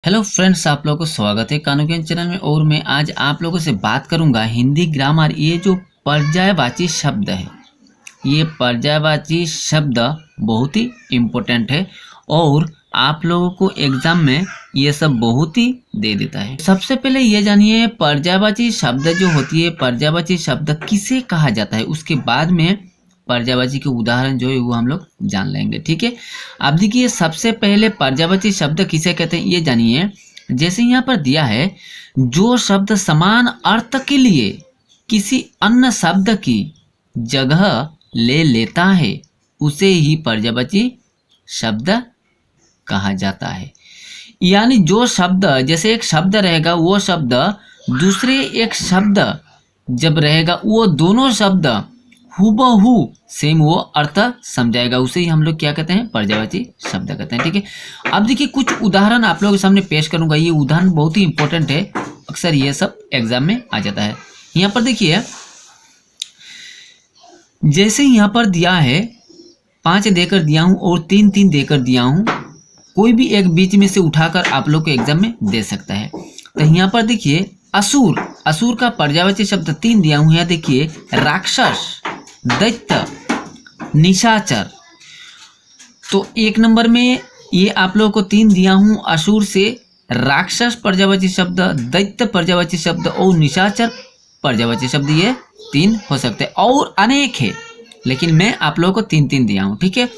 Hello friends, आप लोगों को स्वागत है कानू ज्ञान चैनल में। और मैं आज आप लोगों से बात करूंगा हिंदी ग्रामर। ये जो पर्यायवाची शब्द है, ये पर्यायवाची शब्द बहुत ही इम्पोर्टेंट है और आप लोगों को एग्जाम में ये सब बहुत ही दे देता है। सबसे पहले ये जानिए पर्यायवाची शब्द जो होती है, पर्यायवाची शब्द किसे कहा जाता है, उसके बाद में पर्यायवाची के उदाहरण जो है वो हम लोग जान लेंगे। ठीक है, अब देखिए सबसे पहले पर्यायवाची शब्द किसे कहते हैं ये जानिए। जैसे यहाँ पर दिया है, जो शब्द समान अर्थ के लिए किसी अन्य शब्द की जगह ले लेता है उसे ही पर्यायवाची शब्द कहा जाता है। यानी जो शब्द, जैसे एक शब्द रहेगा, वो शब्द दूसरे एक शब्द जब रहेगा, वो दोनों शब्द हूबहू सेम वो अर्थ समझाएगा, उसे ही हम लोग क्या कहते हैं, पर्यायवाची शब्द कहते हैं। ठीक है, अब देखिए कुछ उदाहरण आप लोगों के सामने पेश करूंगा। ये उदाहरण बहुत ही इंपॉर्टेंट है, अक्सर ये सब एग्जाम में आ जाता है। यहाँ पर देखिए, जैसे यहाँ पर दिया है 5 देकर दिया हूं और 3 देकर दिया हूं, कोई भी एक बीच में से उठाकर आप लोग को एग्जाम में दे सकता है। तो यहाँ पर देखिए असुर, असुर का पर्यायवाची शब्द 3 दिया हूं। यहाँ देखिए राक्षस, दैत्य, निशाचर। तो 1 नंबर में ये आप लोगों को 3 दिया हूं, असुर से राक्षस पर्यायवाची शब्द, दैत्य पर्यायवाची शब्द और निशाचर पर्यायवाची शब्द, ये 3 हो सकते हैं और अनेक है, लेकिन मैं आप लोगों को 3 दिया हूं। ठीक है,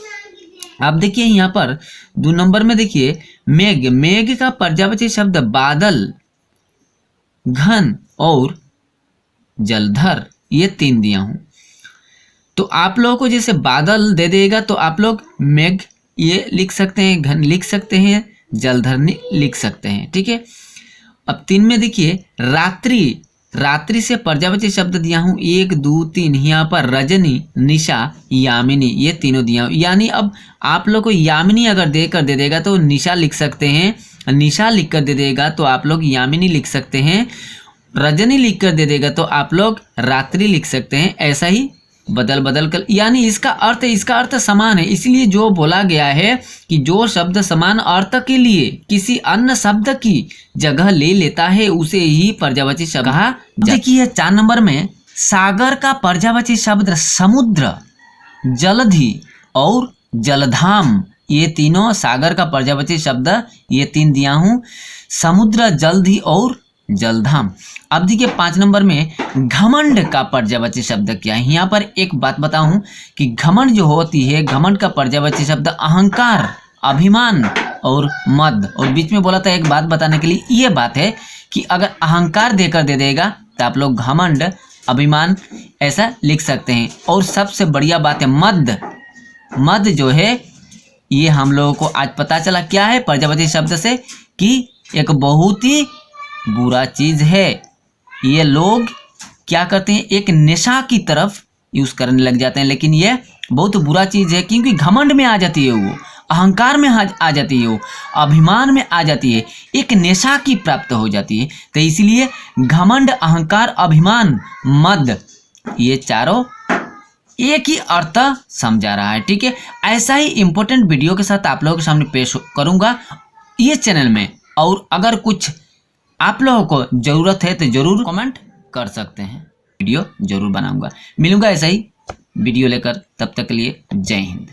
अब देखिए यहाँ पर 2 नंबर में देखिए मेघ, मेघ का पर्यायवाची शब्द बादल, घन और जलधर, ये 3 दिया हूं। तो आप लोगों को जैसे बादल दे देगा तो आप लोग मेघ ये लिख सकते हैं, घन लिख सकते हैं, जलधर लिख सकते हैं। ठीक है, अब 3 में देखिए रात्रि, रात्रि से पर्यायवाची शब्द दिया हूं 1 2 3। यहाँ पर रजनी, निशा, यामिनी, ये तीनों दिया हूं। यानी अब आप लोग को यामिनी अगर देकर दे देगा तो निशा लिख सकते हैं, निशा लिख कर दे देगा तो आप लोग यामिनी लिख सकते हैं, रजनी लिख कर दे देगा तो आप लोग रात्रि लिख सकते हैं। ऐसा ही बदल बदल कर, यानी इसका अर्थ समान है। इसलिए जो बोला गया है कि जो शब्द समान अर्थ के लिए किसी अन्य शब्द की जगह ले लेता है उसे ही पर्यायवाची शब्द कहा जाता है। देखिए 4 नंबर में सागर का पर्यायवाची शब्द समुद्र, जलधि और जलधाम, ये तीनों सागर का पर्यायवाची शब्द, ये 3 दिया हूं, समुद्र, जलधि और जलधाम। अब देखिए 5 नंबर में घमंड का पर्यायवाची शब्द क्या है। यहाँ पर एक बात बताऊं कि घमंड जो होती है, घमंड का पर्यायवाची शब्द अहंकार, अभिमान और मद। और बीच में बोला था एक बात बताने के लिए, ये बात है कि अगर अहंकार देकर दे देगा तो आप लोग घमंड, अभिमान ऐसा लिख सकते हैं। और सबसे बढ़िया बात है मद, मद जो है ये हम लोगों को आज पता चला क्या है पर्यायवाची शब्द से, कि एक बहुत ही बुरा चीज है। ये लोग क्या करते हैं, एक नशा की तरफ यूज करने लग जाते हैं, लेकिन ये बहुत बुरा चीज है, क्योंकि घमंड में आ जाती है वो, अहंकार में आ जाती है वो, अभिमान में आ जाती है, एक नशा की प्राप्त हो जाती है। तो इसलिए घमंड, अहंकार, अभिमान, मद, ये चारों एक ही अर्थ समझा रहा है। ठीक है, ऐसा ही इंपॉर्टेंट वीडियो के साथ आप लोगों के सामने पेश करूंगा ये चैनल में। और अगर कुछ आप लोगों को जरूरत है तो जरूर कमेंट कर सकते हैं, वीडियो जरूर बनाऊंगा। मिलूंगा ऐसा ही वीडियो लेकर, तब तक के लिए जय हिंद।